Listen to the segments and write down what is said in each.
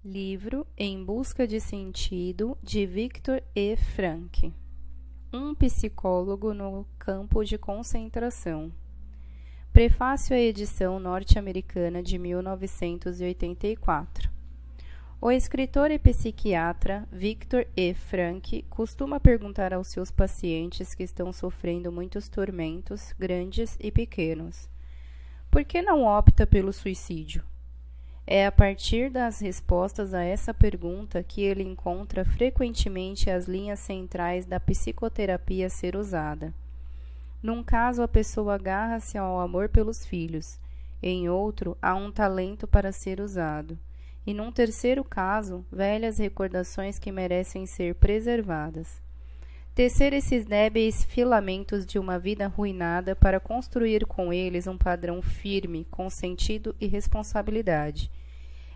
Livro Em Busca de Sentido, de Viktor E. Frankl. Um psicólogo no campo de concentração. Prefácio à edição norte-americana de 1984. O escritor e psiquiatra Viktor E. Frankl costuma perguntar aos seus pacientes que estão sofrendo muitos tormentos, grandes e pequenos: por que não opta pelo suicídio? É a partir das respostas a essa pergunta que ele encontra frequentemente as linhas centrais da psicoterapia a ser usada. Num caso, a pessoa agarra-se ao amor pelos filhos, em outro, há um talento para ser usado, e num terceiro caso, velhas recordações que merecem ser preservadas. Tecer esses débeis filamentos de uma vida arruinada para construir com eles um padrão firme, com sentido e responsabilidade.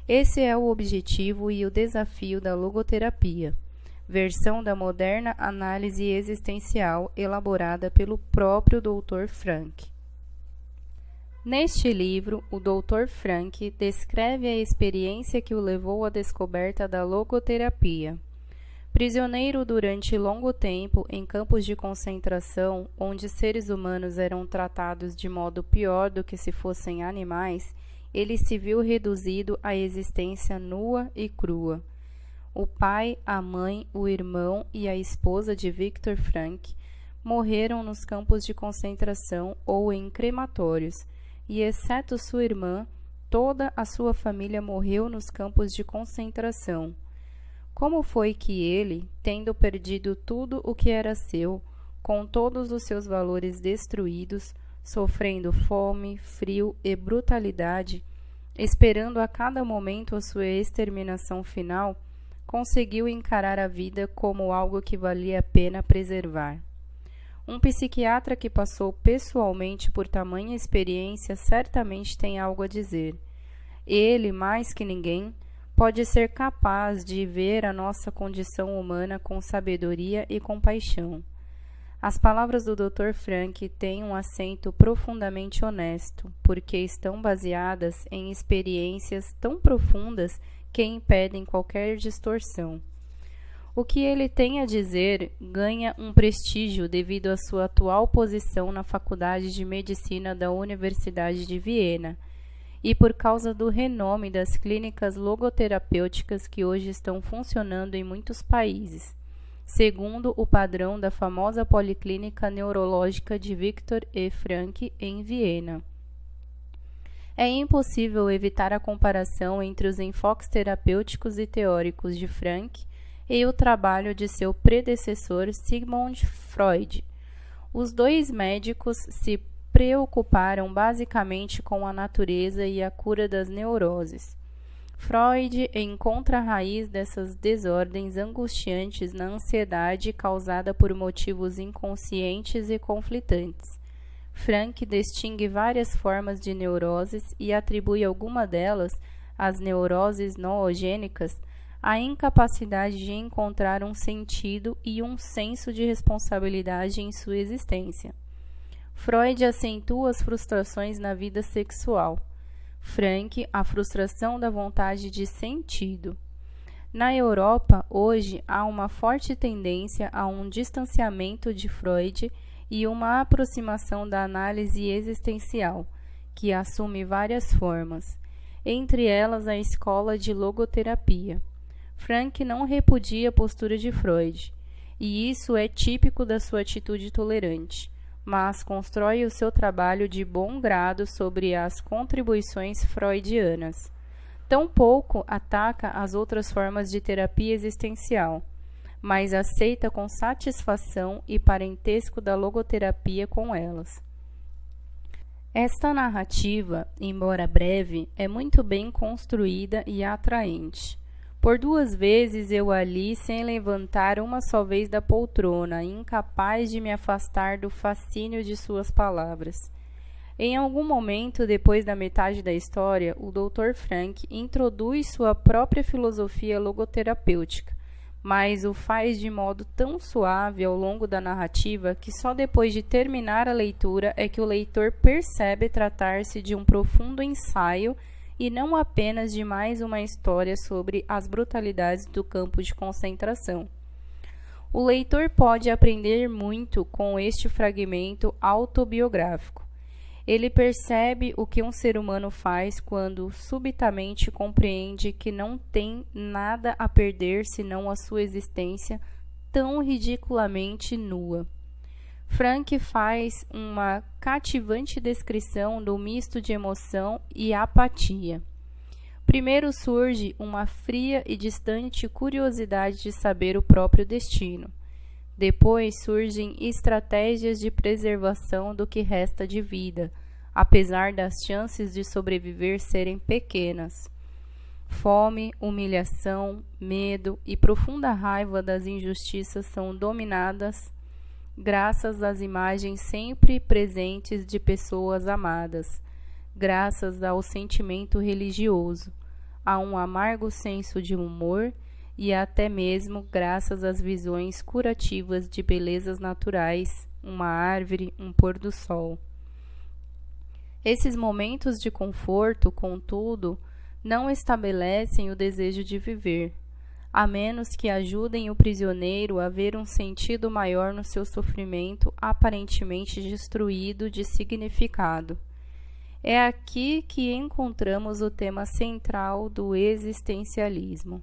Esse é o objetivo e o desafio da logoterapia, versão da moderna análise existencial elaborada pelo próprio Dr. Frankl. Neste livro, o Dr. Frankl descreve a experiência que o levou à descoberta da logoterapia. Prisioneiro durante longo tempo em campos de concentração, onde seres humanos eram tratados de modo pior do que se fossem animais, ele se viu reduzido à existência nua e crua. O pai, a mãe, o irmão e a esposa de Viktor Frankl morreram nos campos de concentração ou em crematórios, e, exceto sua irmã, toda a sua família morreu nos campos de concentração. Como foi que ele, tendo perdido tudo o que era seu, com todos os seus valores destruídos, sofrendo fome, frio e brutalidade, esperando a cada momento a sua exterminação final, conseguiu encarar a vida como algo que valia a pena preservar? Um psiquiatra que passou pessoalmente por tamanha experiência certamente tem algo a dizer. Ele, mais que ninguém, pode ser capaz de ver a nossa condição humana com sabedoria e compaixão. As palavras do Dr. Frankl têm um acento profundamente honesto, porque estão baseadas em experiências tão profundas que impedem qualquer distorção. O que ele tem a dizer ganha um prestígio devido à sua atual posição na Faculdade de Medicina da Universidade de Viena e por causa do renome das clínicas logoterapêuticas que hoje estão funcionando em muitos países, segundo o padrão da famosa Policlínica Neurológica de Viktor E. Frankl em Viena. É impossível evitar a comparação entre os enfoques terapêuticos e teóricos de Frankl e o trabalho de seu predecessor Sigmund Freud. Os dois médicos se preocuparam basicamente com a natureza e a cura das neuroses. Freud encontra a raiz dessas desordens angustiantes na ansiedade causada por motivos inconscientes e conflitantes. Frankl distingue várias formas de neuroses e atribui alguma delas, as neuroses noogênicas, à incapacidade de encontrar um sentido e um senso de responsabilidade em sua existência. Freud acentua as frustrações na vida sexual. Frankl, a frustração da vontade de sentido. Na Europa, hoje, há uma forte tendência a um distanciamento de Freud e uma aproximação da análise existencial, que assume várias formas, entre elas a escola de logoterapia. Frankl não repudia a postura de Freud, e isso é típico da sua atitude tolerante, mas constrói o seu trabalho de bom grado sobre as contribuições freudianas. Tampouco ataca as outras formas de terapia existencial, mas aceita com satisfação e parentesco da logoterapia com elas. Esta narrativa, embora breve, é muito bem construída e atraente. Por 2 vezes eu ali sem levantar uma só vez da poltrona, incapaz de me afastar do fascínio de suas palavras. Em algum momento, depois da metade da história, o Dr. Frankl introduz sua própria filosofia logoterapêutica, mas o faz de modo tão suave ao longo da narrativa que só depois de terminar a leitura é que o leitor percebe tratar-se de um profundo ensaio e não apenas de mais uma história sobre as brutalidades do campo de concentração. O leitor pode aprender muito com este fragmento autobiográfico. Ele percebe o que um ser humano faz quando subitamente compreende que não tem nada a perder senão a sua existência tão ridiculamente nua. Frank faz uma cativante descrição do misto de emoção e apatia. Primeiro surge uma fria e distante curiosidade de saber o próprio destino. Depois surgem estratégias de preservação do que resta de vida, apesar das chances de sobreviver serem pequenas. Fome, humilhação, medo e profunda raiva das injustiças são dominadas graças às imagens sempre presentes de pessoas amadas, graças ao sentimento religioso, a um amargo senso de humor e até mesmo graças às visões curativas de belezas naturais, uma árvore, um pôr do sol. Esses momentos de conforto, contudo, não estabelecem o desejo de viver, a menos que ajudem o prisioneiro a ver um sentido maior no seu sofrimento aparentemente destruído de significado. É aqui que encontramos o tema central do existencialismo.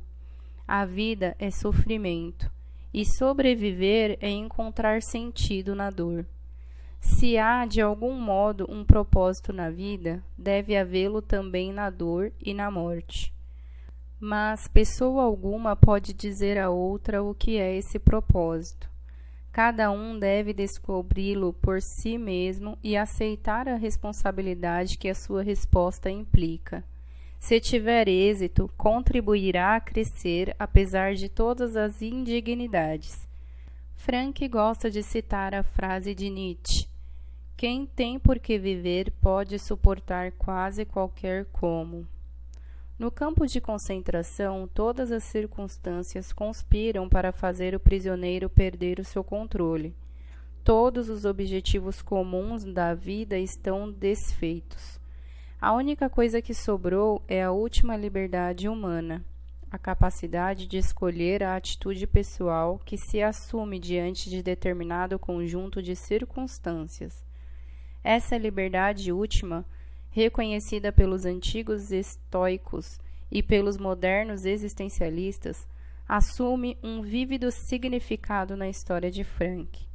A vida é sofrimento, e sobreviver é encontrar sentido na dor. Se há, de algum modo, um propósito na vida, deve havê-lo também na dor e na morte. Mas pessoa alguma pode dizer a outra o que é esse propósito. Cada um deve descobri-lo por si mesmo e aceitar a responsabilidade que a sua resposta implica. Se tiver êxito, contribuirá a crescer apesar de todas as indignidades. Frank gosta de citar a frase de Nietzsche: "Quem tem por que viver pode suportar quase qualquer como." No campo de concentração, todas as circunstâncias conspiram para fazer o prisioneiro perder o seu controle. Todos os objetivos comuns da vida estão desfeitos. A única coisa que sobrou é a última liberdade humana, a capacidade de escolher a atitude pessoal que se assume diante de determinado conjunto de circunstâncias. Essa liberdade última, reconhecida pelos antigos estoicos e pelos modernos existencialistas, assume um vívido significado na história de Frank.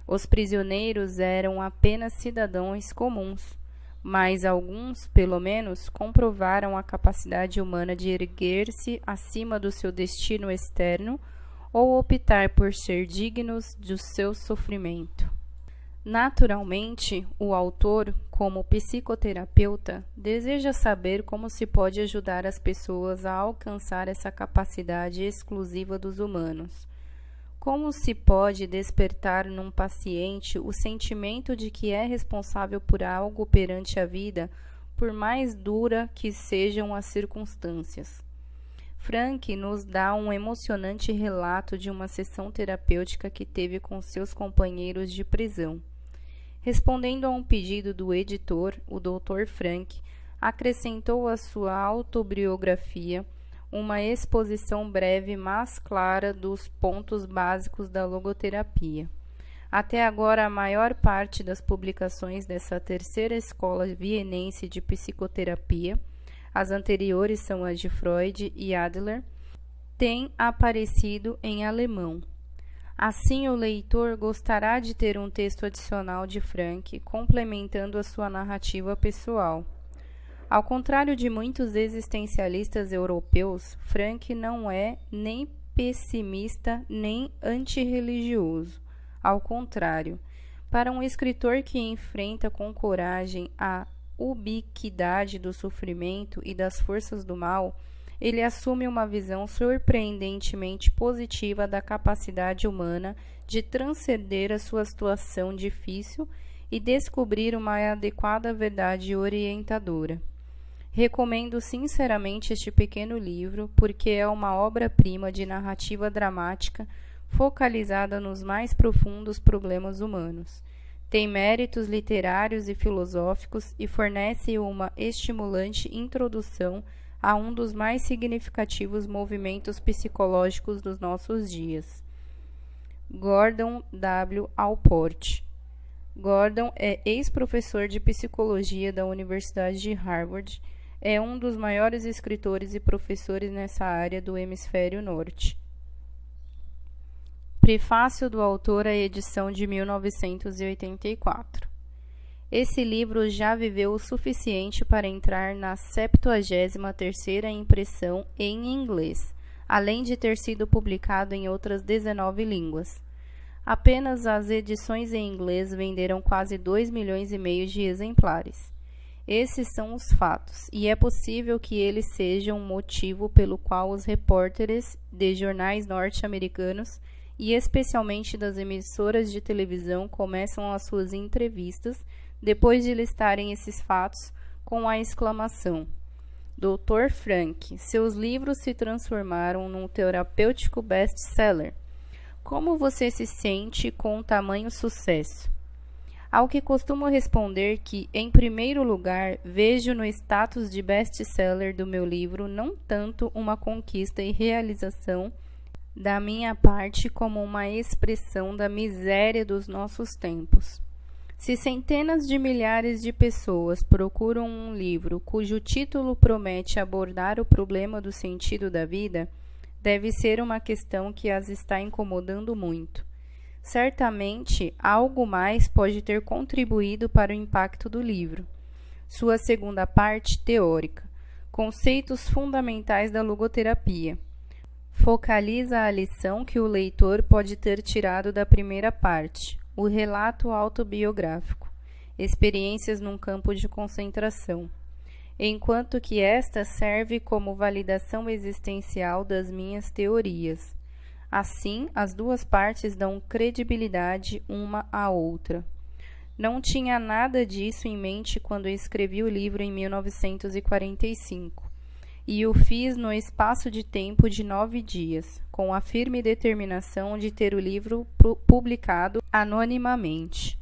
Os prisioneiros eram apenas cidadãos comuns, mas alguns, pelo menos, comprovaram a capacidade humana de erguer-se acima do seu destino externo ou optar por ser dignos do seu sofrimento. Naturalmente, o autor, como psicoterapeuta, deseja saber como se pode ajudar as pessoas a alcançar essa capacidade exclusiva dos humanos. Como se pode despertar num paciente o sentimento de que é responsável por algo perante a vida, por mais dura que sejam as circunstâncias? Frank nos dá um emocionante relato de uma sessão terapêutica que teve com seus companheiros de prisão. Respondendo a um pedido do editor, o Dr. Frank acrescentou à sua autobiografia uma exposição breve, mas clara, dos pontos básicos da logoterapia. Até agora, a maior parte das publicações dessa terceira escola vienense de psicoterapia, as anteriores são as de Freud e Adler, têm aparecido em alemão. Assim, o leitor gostará de ter um texto adicional de Frank, complementando a sua narrativa pessoal. Ao contrário de muitos existencialistas europeus, Frank não é nem pessimista nem antirreligioso. Ao contrário, para um escritor que enfrenta com coragem a ubiquidade do sofrimento e das forças do mal, ele assume uma visão surpreendentemente positiva da capacidade humana de transcender a sua situação difícil e descobrir uma adequada verdade orientadora. Recomendo sinceramente este pequeno livro, porque é uma obra-prima de narrativa dramática focalizada nos mais profundos problemas humanos. Tem méritos literários e filosóficos e fornece uma estimulante introdução a um dos mais significativos movimentos psicológicos dos nossos dias. Gordon W. Allport. Gordon é ex-professor de psicologia da Universidade de Harvard. É um dos maiores escritores e professores nessa área do hemisfério norte. Prefácio do autor à edição de 1984. Esse livro já viveu o suficiente para entrar na 73ª impressão em inglês, além de ter sido publicado em outras 19 línguas. Apenas as edições em inglês venderam quase 2,5 milhões de exemplares. Esses são os fatos, e é possível que eles sejam um motivo pelo qual os repórteres de jornais norte-americanos e especialmente das emissoras de televisão começam as suas entrevistas depois de listarem esses fatos com a exclamação: Dr. Frank, seus livros se transformaram num terapêutico best-seller. Como você se sente com tamanho sucesso? Ao que costumo responder que, em primeiro lugar, vejo no status de best-seller do meu livro não tanto uma conquista e realização da minha parte como uma expressão da miséria dos nossos tempos. Se centenas de milhares de pessoas procuram um livro cujo título promete abordar o problema do sentido da vida, deve ser uma questão que as está incomodando muito. Certamente, algo mais pode ter contribuído para o impacto do livro. Sua segunda parte, teórica, conceitos fundamentais da logoterapia, focaliza a lição que o leitor pode ter tirado da primeira parte, o relato autobiográfico, experiências num campo de concentração, enquanto que esta serve como validação existencial das minhas teorias. Assim, as duas partes dão credibilidade uma à outra. Não tinha nada disso em mente quando escrevi o livro em 1945. E o fiz no espaço de tempo de 9 dias, com a firme determinação de ter o livro publicado anonimamente.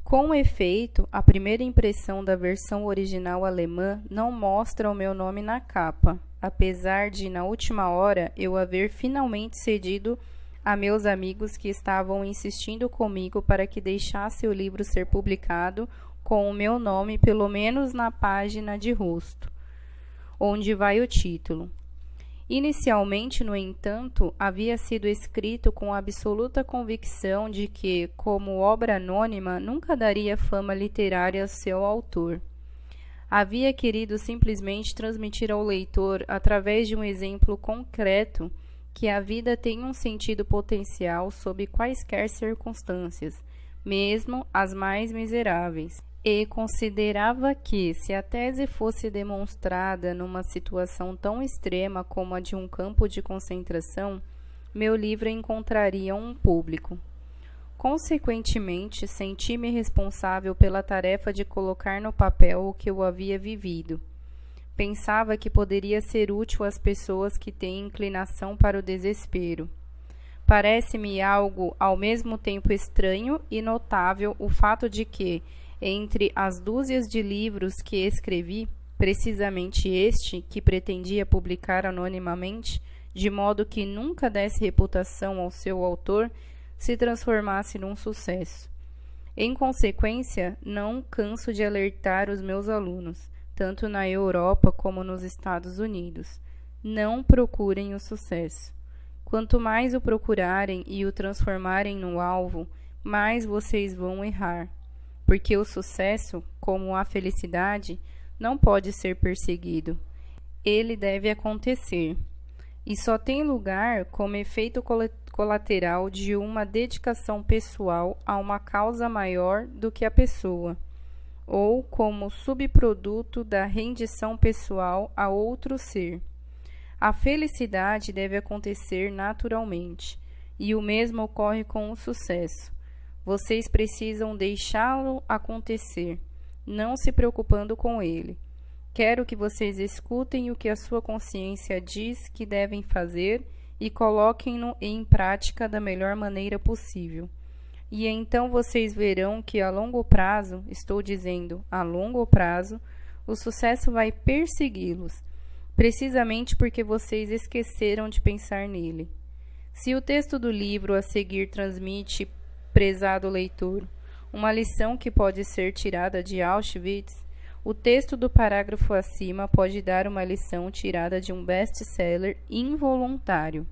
Com efeito, a primeira impressão da versão original alemã não mostra o meu nome na capa, apesar de, na última hora, eu haver finalmente cedido a meus amigos que estavam insistindo comigo para que deixasse o livro ser publicado com o meu nome, pelo menos na página de rosto, onde vai o título. Inicialmente, no entanto, havia sido escrito com absoluta convicção de que, como obra anônima, nunca daria fama literária ao seu autor. Havia querido simplesmente transmitir ao leitor, através de um exemplo concreto, que a vida tem um sentido potencial sob quaisquer circunstâncias, mesmo as mais miseráveis. E considerava que, se a tese fosse demonstrada numa situação tão extrema como a de um campo de concentração, meu livro encontraria um público. Consequentemente, senti-me responsável pela tarefa de colocar no papel o que eu havia vivido. Pensava que poderia ser útil às pessoas que têm inclinação para o desespero. Parece-me algo ao mesmo tempo estranho e notável o fato de que, entre as dúzias de livros que escrevi, precisamente este, que pretendia publicar anonimamente, de modo que nunca desse reputação ao seu autor, se transformasse num sucesso. Em consequência, não canso de alertar os meus alunos, tanto na Europa como nos Estados Unidos. Não procurem o sucesso. Quanto mais o procurarem e o transformarem no alvo, mais vocês vão errar. Porque o sucesso, como a felicidade, não pode ser perseguido. Ele deve acontecer. E só tem lugar como efeito colateral de uma dedicação pessoal a uma causa maior do que a pessoa, ou como subproduto da rendição pessoal a outro ser. A felicidade deve acontecer naturalmente, e o mesmo ocorre com o sucesso. Vocês precisam deixá-lo acontecer, não se preocupando com ele. Quero que vocês escutem o que a sua consciência diz que devem fazer e coloquem-no em prática da melhor maneira possível. E então vocês verão que a longo prazo, estou dizendo a longo prazo, o sucesso vai persegui-los, precisamente porque vocês esqueceram de pensar nele. Se o texto do livro a seguir transmite, prezado leitor, uma lição que pode ser tirada de Auschwitz, o texto do parágrafo acima pode dar uma lição tirada de um best-seller involuntário.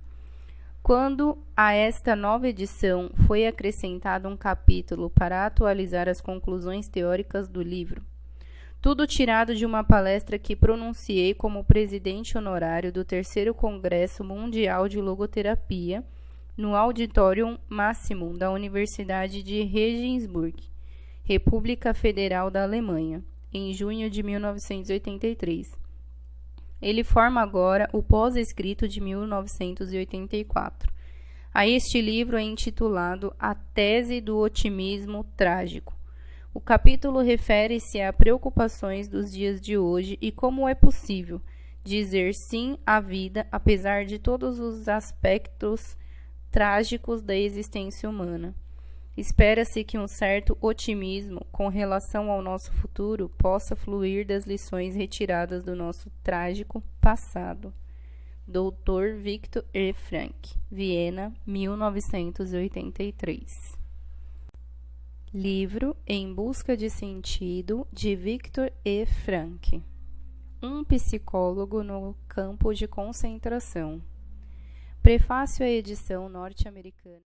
Quando a esta nova edição foi acrescentado um capítulo para atualizar as conclusões teóricas do livro, tudo tirado de uma palestra que pronunciei como presidente honorário do terceiro Congresso Mundial de Logoterapia, no Auditorium Maximum da Universidade de Regensburg, República Federal da Alemanha, em junho de 1983. Ele forma agora o pós-escrito de 1984. A este livro é intitulado A Tese do Otimismo Trágico. O capítulo refere-se a preocupações dos dias de hoje e como é possível dizer sim à vida apesar de todos os aspectos trágicos da existência humana. Espera-se que um certo otimismo com relação ao nosso futuro possa fluir das lições retiradas do nosso trágico passado. Dr. Viktor E. Frankl, Viena, 1983. Livro Em Busca de Sentido, de Viktor E. Frankl. Um psicólogo no campo de concentração. Prefácio à edição norte-americana.